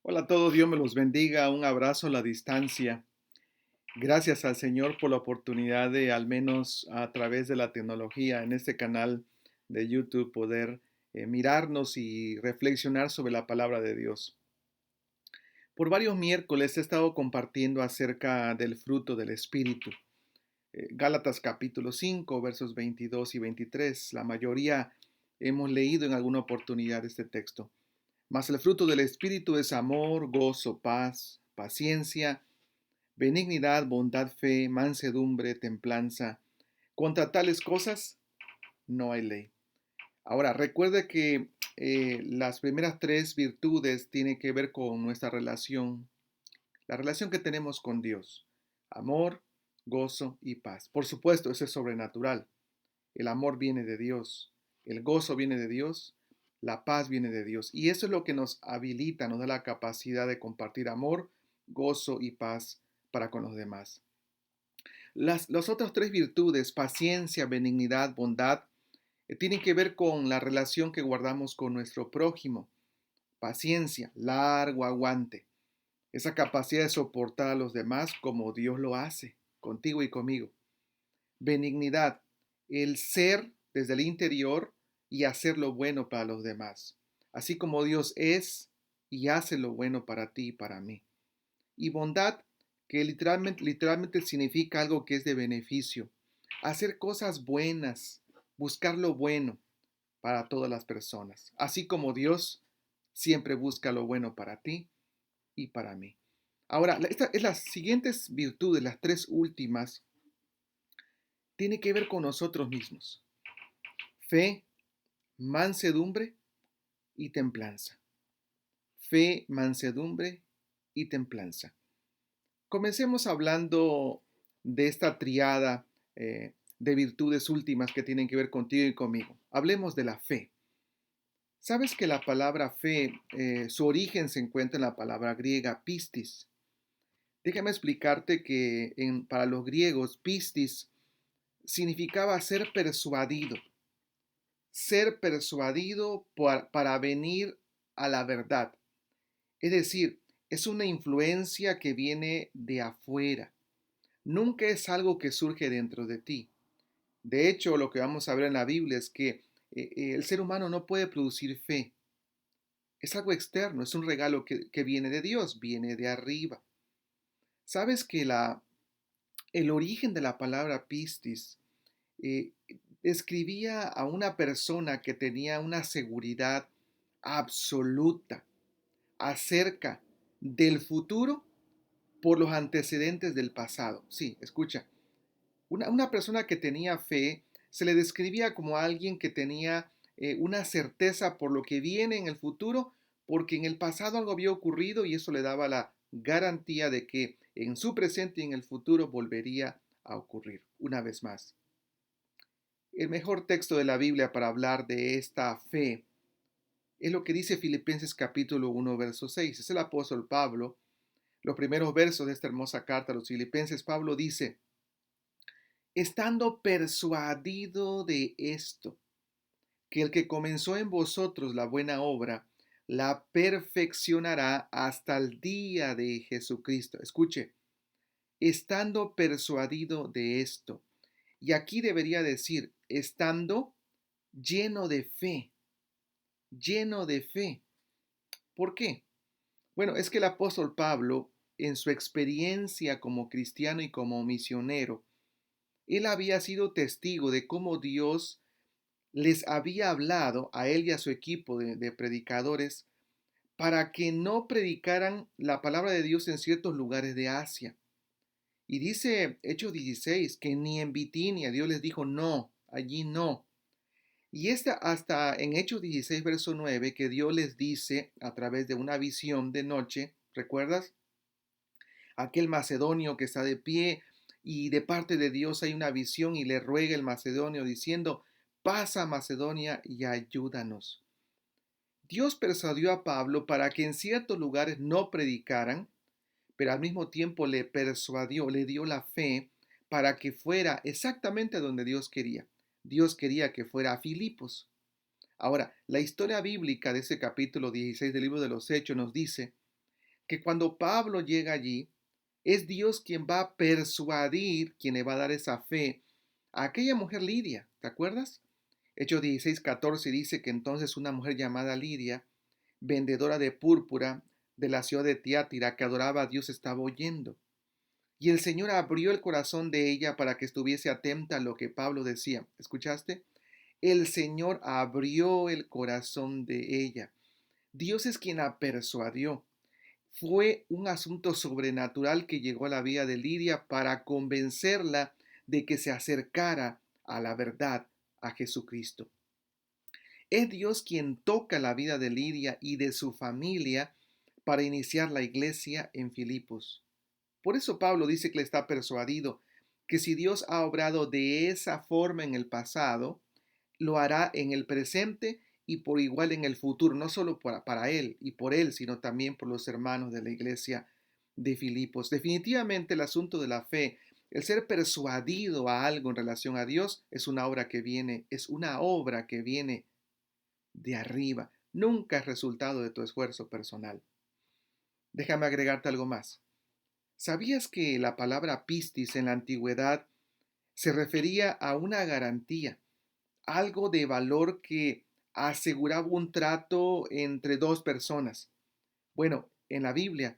Hola a todos, Dios me los bendiga. Un abrazo a la distancia. Gracias al Señor por la oportunidad de, al menos a través de la tecnología, en este canal de YouTube, poder mirarnos y reflexionar sobre la palabra de Dios. Por varios miércoles he estado compartiendo acerca del fruto del Espíritu. Gálatas capítulo 5, versos 22 y 23. La mayoría hemos leído en alguna oportunidad este texto. Mas el fruto del Espíritu es amor, gozo, paz, paciencia, benignidad, bondad, fe, mansedumbre, templanza. Contra tales cosas no hay ley. Ahora, recuerde que las primeras tres virtudes tienen que ver con nuestra relación, la relación que tenemos con Dios. Amor, gozo y paz. Por supuesto, eso es sobrenatural. El amor viene de Dios, el gozo viene de Dios, la paz viene de Dios. Y eso es lo que nos habilita, nos da la capacidad de compartir amor, gozo y paz para con los demás. Las otras tres virtudes, paciencia, benignidad, bondad, tienen que ver con la relación que guardamos con nuestro prójimo. Paciencia, largo aguante, esa capacidad de soportar a los demás como Dios lo hace, contigo y conmigo. Benignidad, el ser desde el interior y hacer lo bueno para los demás, así como Dios es y hace lo bueno para ti y para mí. Y bondad, que literalmente significa algo que es de beneficio, hacer cosas buenas, buscar lo bueno para todas las personas, así como Dios siempre busca lo bueno para ti y para mí. Ahora, las siguientes virtudes, las tres últimas, tiene que ver con nosotros mismos. Fe, mansedumbre y templanza. Fe, mansedumbre y templanza. Comencemos hablando de esta triada de virtudes últimas que tienen que ver contigo y conmigo. Hablemos de la fe. ¿Sabes que la palabra fe, su origen se encuentra en la palabra griega pistis? Déjame explicarte que para los griegos pistis significaba ser persuadido para venir a la verdad. Es decir, es una influencia que viene de afuera. Nunca es algo que surge dentro de ti. De hecho, lo que vamos a ver en la Biblia es que el ser humano no puede producir fe. Es algo externo, es un regalo que viene de Dios, viene de arriba. ¿Sabes que el origen de la palabra pistis eh, describía a una persona que tenía una seguridad absoluta acerca del futuro por los antecedentes del pasado? Sí, escucha, una persona que tenía fe se le describía como alguien que tenía una certeza por lo que viene en el futuro, porque en el pasado algo había ocurrido y eso le daba la garantía de que en su presente y en el futuro volvería a ocurrir una vez más. El mejor texto de la Biblia para hablar de esta fe es lo que dice Filipenses capítulo 1, verso 6. Es el apóstol Pablo. Los primeros versos de esta hermosa carta a los Filipenses, Pablo dice: estando persuadido de esto, que el que comenzó en vosotros la buena obra, la perfeccionará hasta el día de Jesucristo. Escuche, estando persuadido de esto. Y aquí debería decir, estando lleno de fe, lleno de fe. ¿Por qué? Bueno, es que el apóstol Pablo, en su experiencia como cristiano y como misionero, él había sido testigo de cómo Dios les había hablado a él y a su equipo de predicadores para que no predicaran la palabra de Dios en ciertos lugares de Asia. Y dice Hechos 16 que ni en Bitinia Dios les dijo no, allí no. Y hasta en Hechos 16, verso 9, que Dios les dice a través de una visión de noche, ¿recuerdas? Aquel macedonio que está de pie y de parte de Dios hay una visión y le ruega el macedonio diciendo: pasa Macedonia y ayúdanos. Dios persuadió a Pablo para que en ciertos lugares no predicaran, pero al mismo tiempo le persuadió, le dio la fe para que fuera exactamente donde Dios quería. Dios quería que fuera a Filipos. Ahora, la historia bíblica de ese capítulo 16 del libro de los Hechos nos dice que cuando Pablo llega allí, es Dios quien va a persuadir, quien le va a dar esa fe a aquella mujer Lidia, ¿te acuerdas? Hechos 16:14 dice que entonces una mujer llamada Lidia, vendedora de púrpura de la ciudad de Tiátira, que adoraba a Dios, estaba oyendo. Y el Señor abrió el corazón de ella para que estuviese atenta a lo que Pablo decía. ¿Escuchaste? El Señor abrió el corazón de ella. Dios es quien la persuadió. Fue un asunto sobrenatural que llegó a la vida de Lidia para convencerla de que se acercara a la verdad, a Jesucristo. Es Dios quien toca la vida de Lidia y de su familia para iniciar la iglesia en Filipos. Por eso Pablo dice que le está persuadido que si Dios ha obrado de esa forma en el pasado, lo hará en el presente y por igual en el futuro, no solo para él y por él, sino también por los hermanos de la iglesia de Filipos. Definitivamente el asunto de la fe, el ser persuadido a algo en relación a Dios, es una obra que viene de arriba. Nunca es resultado de tu esfuerzo personal. Déjame agregarte algo más. ¿Sabías que la palabra pistis en la antigüedad se refería a una garantía, algo de valor que aseguraba un trato entre dos personas? Bueno, en la Biblia,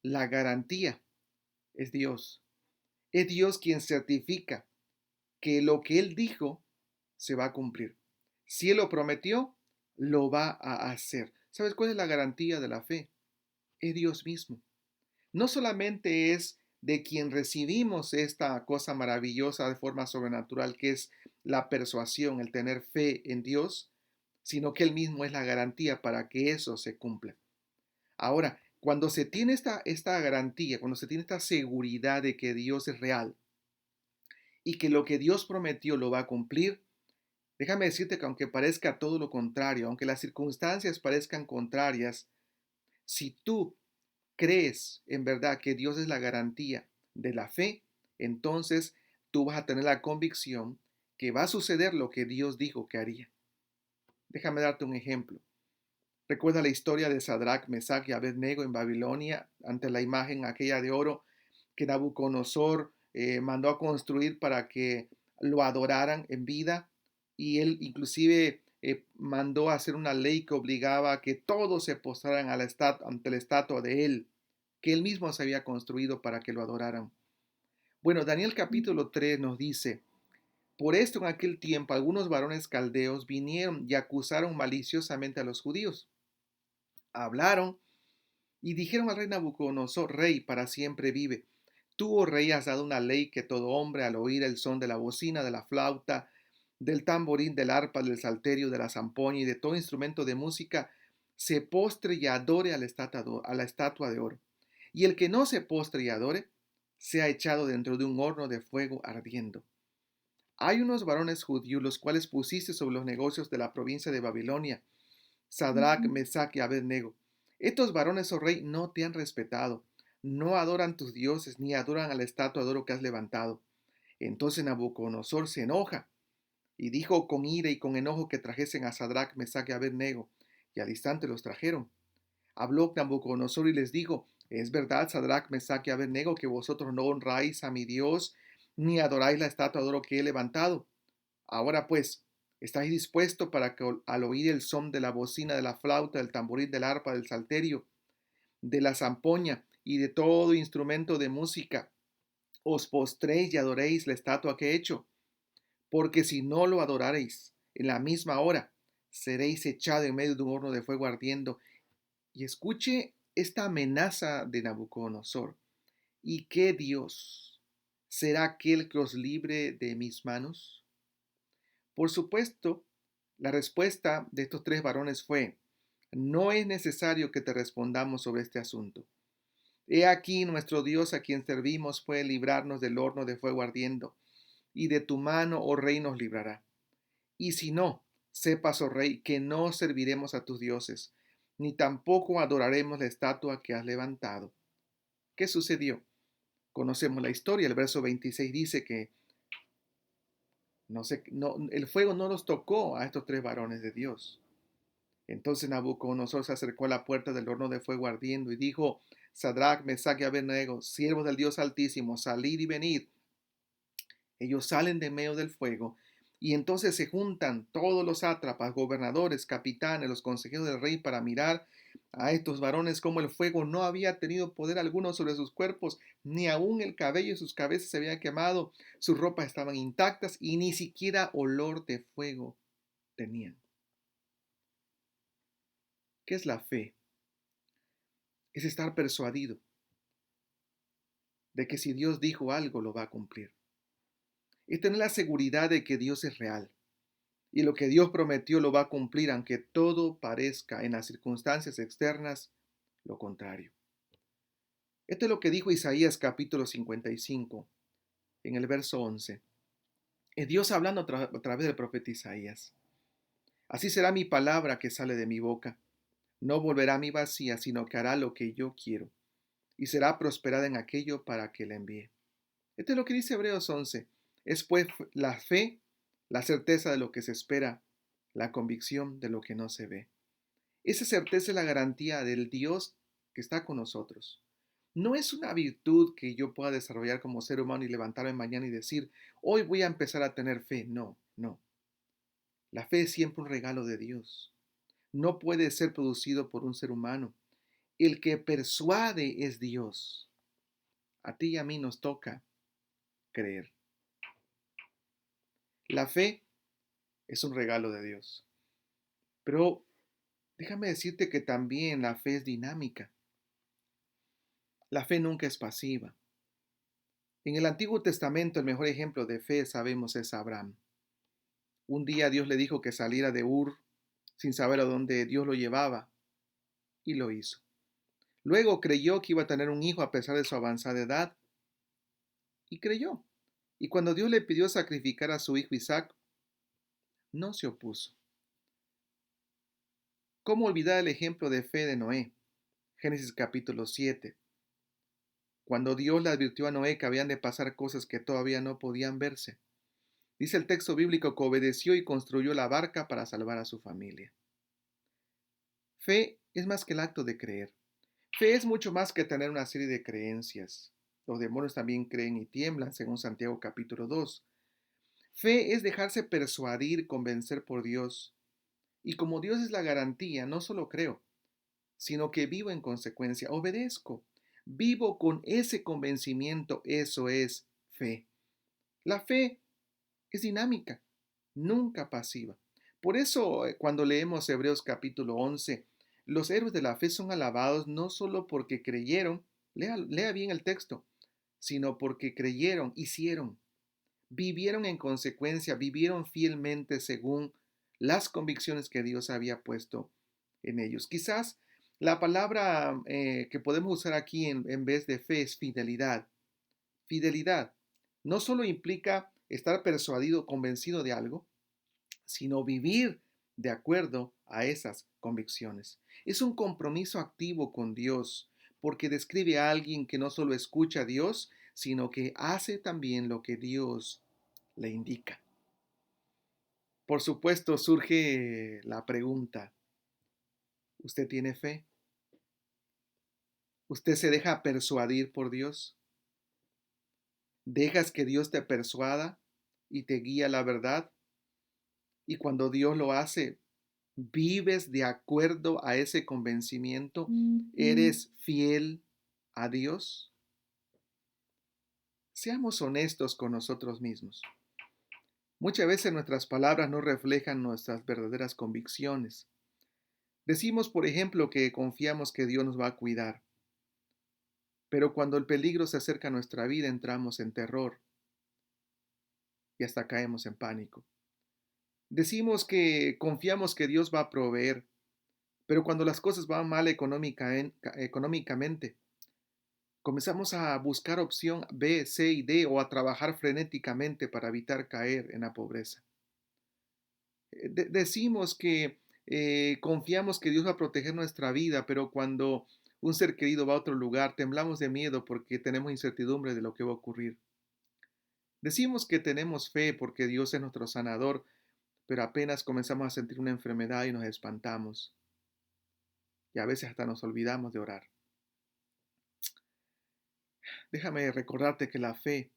la garantía es Dios. Es Dios quien certifica que lo que Él dijo se va a cumplir. Si Él lo prometió, lo va a hacer. ¿Sabes cuál es la garantía de la fe? Es Dios mismo. No solamente es de quien recibimos esta cosa maravillosa de forma sobrenatural que es la persuasión, el tener fe en Dios, sino que Él mismo es la garantía para que eso se cumpla. Ahora, cuando se tiene esta garantía, cuando se tiene esta seguridad de que Dios es real y que lo que Dios prometió lo va a cumplir, déjame decirte que aunque parezca todo lo contrario, aunque las circunstancias parezcan contrarias, si tú crees en verdad que Dios es la garantía de la fe, entonces tú vas a tener la convicción que va a suceder lo que Dios dijo que haría. Déjame darte un ejemplo. Recuerda la historia de Sadrach, Mesach y Abednego en Babilonia ante la imagen aquella de oro que Nabucodonosor mandó a construir para que lo adoraran en vida, y él inclusive mandó a hacer una ley que obligaba a que todos se postraran a ante la estatua de él, que él mismo se había construido para que lo adoraran. Bueno, Daniel capítulo 3 nos dice: por esto en aquel tiempo algunos varones caldeos vinieron y acusaron maliciosamente a los judíos. Hablaron y dijeron al rey Nabucodonosor: rey, para siempre vive. Tú, oh rey, has dado una ley que todo hombre al oír el son de la bocina, de la flauta, del tamborín, del arpa, del salterio, de la zampoña y de todo instrumento de música, se postre y adore a la estatua de oro. Y el que no se postre y adore, sea echado dentro de un horno de fuego ardiendo. Hay unos varones judíos los cuales pusiste sobre los negocios de la provincia de Babilonia, Sadrach, Mesach y Abednego. Estos varones, oh rey, no te han respetado, no adoran tus dioses, ni adoran a la estatua de oro que has levantado. Entonces Nabucodonosor se enoja y dijo con ira y con enojo que trajesen a Sadrach, Mesach y Abednego, y al instante los trajeron. Habló Nabucodonosor y les dijo: es verdad, Sadrach, Mesach y Abednego, que vosotros no honráis a mi Dios, ni adoráis la estatua de oro que he levantado. Ahora pues, ¿estáis dispuestos para que al oír el son de la bocina, de la flauta, del tamboril, del arpa, del salterio, de la zampoña y de todo instrumento de música, os postréis y adoréis la estatua que he hecho? Porque si no lo adoraréis en la misma hora, seréis echado en medio de un horno de fuego ardiendo. Y escuche esta amenaza de Nabucodonosor. ¿Y qué Dios será aquel que os libre de mis manos? Por supuesto, la respuesta de estos tres varones fue: no es necesario que te respondamos sobre este asunto. He aquí nuestro Dios a quien servimos puede librarnos del horno de fuego ardiendo, y de tu mano, oh rey, nos librará. Y si no, sepas, oh rey, que no serviremos a tus dioses, ni tampoco adoraremos la estatua que has levantado. ¿Qué sucedió? Conocemos la historia. El verso 26 dice que el fuego no los tocó a estos tres varones de Dios. Entonces Nabucodonosor se acercó a la puerta del horno de fuego ardiendo y dijo: Sadrach, Mesach y Abednego, siervos del Dios Altísimo, salid y venid. Ellos salen de medio del fuego y entonces se juntan todos los sátrapas, gobernadores, capitanes, los consejeros del rey para mirar a estos varones como el fuego no había tenido poder alguno sobre sus cuerpos, ni aun el cabello de sus cabezas se había quemado, sus ropas estaban intactas y ni siquiera olor de fuego tenían. ¿Qué es la fe? Es estar persuadido de que si Dios dijo algo lo va a cumplir. Es tener la seguridad de que Dios es real y lo que Dios prometió lo va a cumplir aunque todo parezca en las circunstancias externas lo contrario. Esto es lo que dijo Isaías capítulo 55 en el verso 11. Es Dios hablando a través del profeta Isaías. Así será mi palabra que sale de mi boca. No volverá a mí vacía, sino que hará lo que yo quiero y será prosperada en aquello para que la envíe. Esto es lo que dice Hebreos 11. Es pues la fe, la certeza de lo que se espera, la convicción de lo que no se ve. Esa certeza es la garantía del Dios que está con nosotros. No es una virtud que yo pueda desarrollar como ser humano y levantarme mañana y decir, hoy voy a empezar a tener fe. No, no. La fe es siempre un regalo de Dios. No puede ser producido por un ser humano. El que persuade es Dios. A ti y a mí nos toca creer. La fe es un regalo de Dios. Pero déjame decirte que también la fe es dinámica. La fe nunca es pasiva. En el Antiguo Testamento el mejor ejemplo de fe sabemos es Abraham. Un día Dios le dijo que saliera de Ur sin saber a dónde Dios lo llevaba y lo hizo. Luego creyó que iba a tener un hijo a pesar de su avanzada edad y creyó. Y cuando Dios le pidió sacrificar a su hijo Isaac, no se opuso. ¿Cómo olvidar el ejemplo de fe de Noé? Génesis capítulo 7. Cuando Dios le advirtió a Noé que habían de pasar cosas que todavía no podían verse. Dice el texto bíblico que obedeció y construyó la barca para salvar a su familia. Fe es más que el acto de creer. Fe es mucho más que tener una serie de creencias. Los demonios también creen y tiemblan, según Santiago capítulo 2. Fe es dejarse persuadir, convencer por Dios. Y como Dios es la garantía, no solo creo, sino que vivo en consecuencia, obedezco. Vivo con ese convencimiento, eso es fe. La fe es dinámica, nunca pasiva. Por eso, cuando leemos Hebreos capítulo 11, los héroes de la fe son alabados no solo porque creyeron, lea bien el texto, sino porque creyeron, hicieron, vivieron en consecuencia, vivieron fielmente según las convicciones que Dios había puesto en ellos. Quizás la palabra que podemos usar aquí en vez de fe es fidelidad. Fidelidad no solo implica estar persuadido, convencido de algo, sino vivir de acuerdo a esas convicciones. Es un compromiso activo con Dios, porque describe a alguien que no solo escucha a Dios, sino que hace también lo que Dios le indica. Por supuesto, surge la pregunta, ¿usted tiene fe? ¿Usted se deja persuadir por Dios? ¿Dejas que Dios te persuada y te guía a la verdad? Y cuando Dios lo hace, ¿vives de acuerdo a ese convencimiento? ¿Eres fiel a Dios? Seamos honestos con nosotros mismos. Muchas veces nuestras palabras no reflejan nuestras verdaderas convicciones. Decimos, por ejemplo, que confiamos que Dios nos va a cuidar, pero cuando el peligro se acerca a nuestra vida entramos en terror y hasta caemos en pánico. Decimos que confiamos que Dios va a proveer, pero cuando las cosas van mal económicamente, comenzamos a buscar opción B, C y D o a trabajar frenéticamente para evitar caer en la pobreza. Decimos que confiamos que Dios va a proteger nuestra vida, pero cuando un ser querido va a otro lugar, temblamos de miedo porque tenemos incertidumbre de lo que va a ocurrir. Decimos que tenemos fe porque Dios es nuestro sanador, pero apenas comenzamos a sentir una enfermedad y nos espantamos. y a veces hasta nos olvidamos de orar. Déjame recordarte que la fe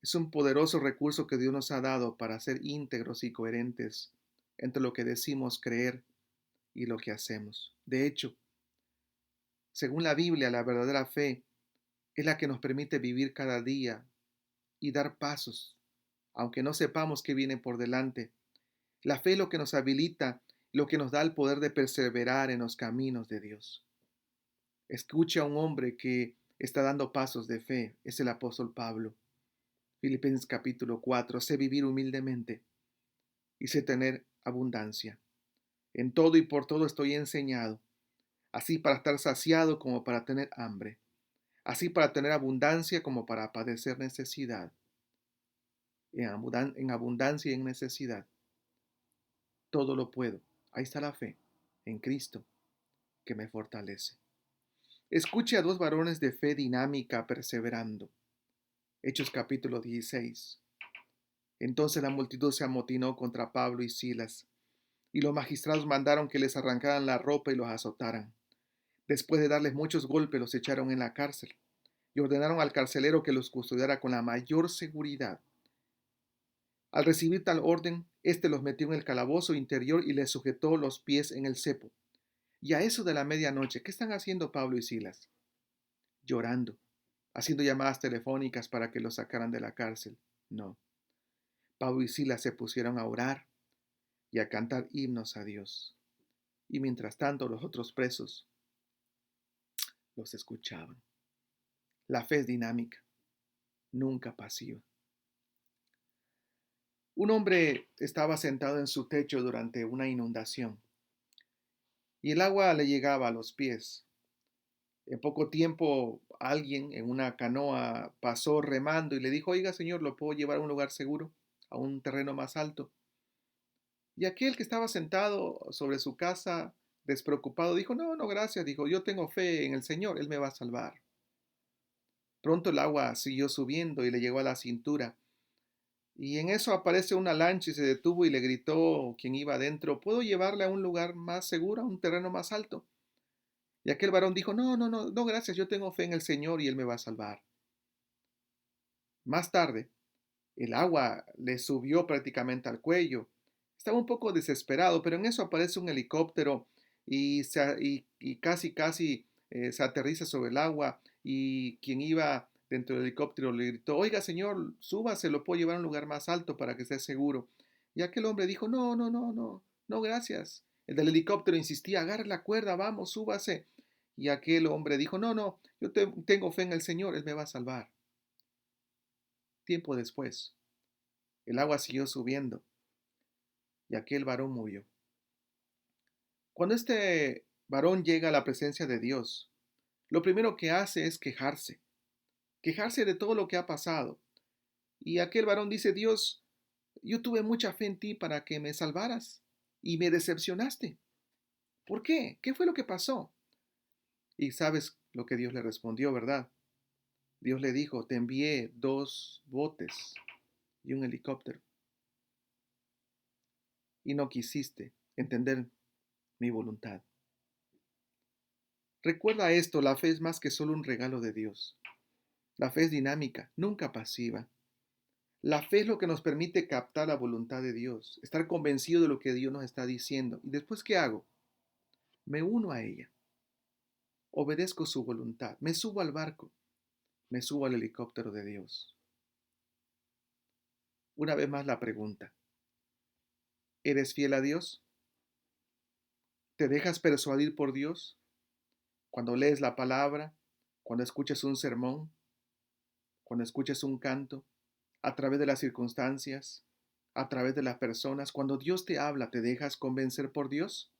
es un poderoso recurso que Dios nos ha dado para ser íntegros y coherentes entre lo que decimos creer y lo que hacemos. De hecho, según la Biblia, la verdadera fe es la que nos permite vivir cada día y dar pasos, aunque no sepamos qué viene por delante. La fe es lo que nos habilita, lo que nos da el poder de perseverar en los caminos de Dios. Escucha a un hombre que está dando pasos de fe, es el apóstol Pablo. Filipenses capítulo 4, sé vivir humildemente y sé tener abundancia. En todo y por todo estoy enseñado, así para estar saciado como para tener hambre, así para tener abundancia como para padecer necesidad. En abundancia y en necesidad, todo lo puedo. Ahí está la fe en Cristo que me fortalece. Escuche a dos varones de fe dinámica perseverando. Hechos capítulo 16. Entonces la multitud se amotinó contra Pablo y Silas, y los magistrados mandaron que les arrancaran la ropa y los azotaran. Después de darles muchos golpes, los echaron en la cárcel y ordenaron al carcelero que los custodiara con la mayor seguridad. Al recibir tal orden, éste los metió en el calabozo interior y les sujetó los pies en el cepo. Y a eso de la medianoche, ¿qué están haciendo Pablo y Silas? Llorando, haciendo llamadas telefónicas para que los sacaran de la cárcel. No. Pablo y Silas se pusieron a orar y a cantar himnos a Dios. Y mientras tanto los otros presos los escuchaban. La fe es dinámica, nunca pasiva. Un hombre estaba sentado en su techo durante una inundación y el agua le llegaba a los pies. En poco tiempo alguien en una canoa pasó remando y le dijo, oiga señor, ¿lo puedo llevar a un lugar seguro, a un terreno más alto? Y aquel que estaba sentado sobre su casa, despreocupado, dijo, no, no, gracias, dijo, yo tengo fe en el Señor, Él me va a salvar. Pronto el agua siguió subiendo y le llegó a la cintura. Y en eso aparece una lancha y se detuvo y le gritó quien iba adentro, ¿puedo llevarle a un lugar más seguro, a un terreno más alto? Y aquel varón dijo, no, no, no, no, gracias, yo tengo fe en el Señor y Él me va a salvar. Más tarde, el agua le subió prácticamente al cuello. Estaba un poco desesperado, pero en eso aparece un helicóptero y casi se aterriza sobre el agua y quien iba dentro del helicóptero le gritó, oiga señor, súbase, lo puedo llevar a un lugar más alto para que esté seguro. Y aquel hombre dijo, no, no, no, no, no, gracias. El del helicóptero insistía, agarre la cuerda, vamos, súbase. Y aquel hombre dijo, no, no, tengo fe en el Señor, Él me va a salvar. Tiempo después, el agua siguió subiendo y aquel varón murió. Cuando este varón llega a la presencia de Dios, lo primero que hace es quejarse de todo lo que ha pasado. Y aquel varón dice, Dios, yo tuve mucha fe en ti para que me salvaras y me decepcionaste. ¿Por qué? ¿Qué fue lo que pasó? Y sabes lo que Dios le respondió, ¿verdad? Dios le dijo, te envié 2 botes y un helicóptero y no quisiste entender mi voluntad. Recuerda esto, la fe es más que solo un regalo de Dios. La fe es dinámica, nunca pasiva. La fe es lo que nos permite captar la voluntad de Dios, estar convencido de lo que Dios nos está diciendo. ¿Y después qué hago? Me uno a ella, obedezco su voluntad, me subo al barco, me subo al helicóptero de Dios. Una vez más la pregunta, ¿eres fiel a Dios? ¿Te dejas persuadir por Dios? Cuando lees la palabra, cuando escuchas un sermón, cuando escuchas un canto, a través de las circunstancias, a través de las personas, cuando Dios te habla, ¿te dejas convencer por Dios?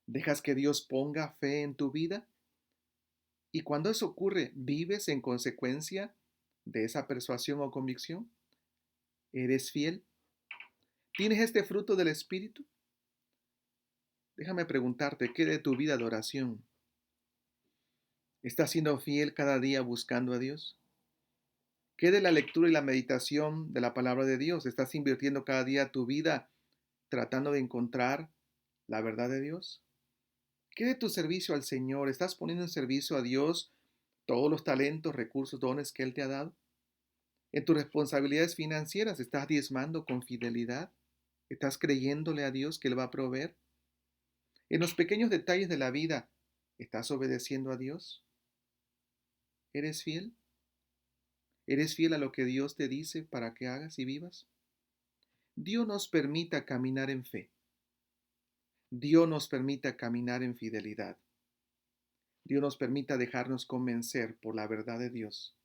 ¿Dejas que Dios ponga fe en tu vida? Y cuando eso ocurre, ¿vives en consecuencia de esa persuasión o convicción? ¿Eres fiel? ¿Tienes este fruto del Espíritu? Déjame preguntarte, ¿qué de tu vida de oración? ¿Estás siendo fiel cada día buscando a Dios? ¿Qué de la lectura y la meditación de la palabra de Dios? ¿Estás invirtiendo cada día tu vida tratando de encontrar la verdad de Dios? ¿Qué de tu servicio al Señor? ¿Estás poniendo en servicio a Dios todos los talentos, recursos, dones que Él te ha dado? ¿En tus responsabilidades financieras estás diezmando con fidelidad? ¿Estás creyéndole a Dios que Él va a proveer? ¿En los pequeños detalles de la vida estás obedeciendo a Dios? ¿Eres fiel? ¿Eres fiel a lo que Dios te dice para que hagas y vivas? Dios nos permita caminar en fe. Dios nos permita caminar en fidelidad. Dios nos permita dejarnos convencer por la verdad de Dios.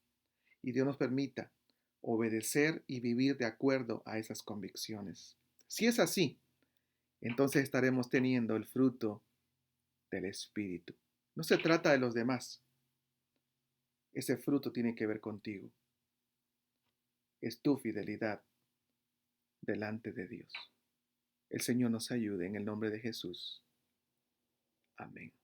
Y Dios nos permita obedecer y vivir de acuerdo a esas convicciones. Si es así, entonces estaremos teniendo el fruto del Espíritu. No se trata de los demás. Ese fruto tiene que ver contigo. Es tu fidelidad delante de Dios. El Señor nos ayude en el nombre de Jesús. Amén.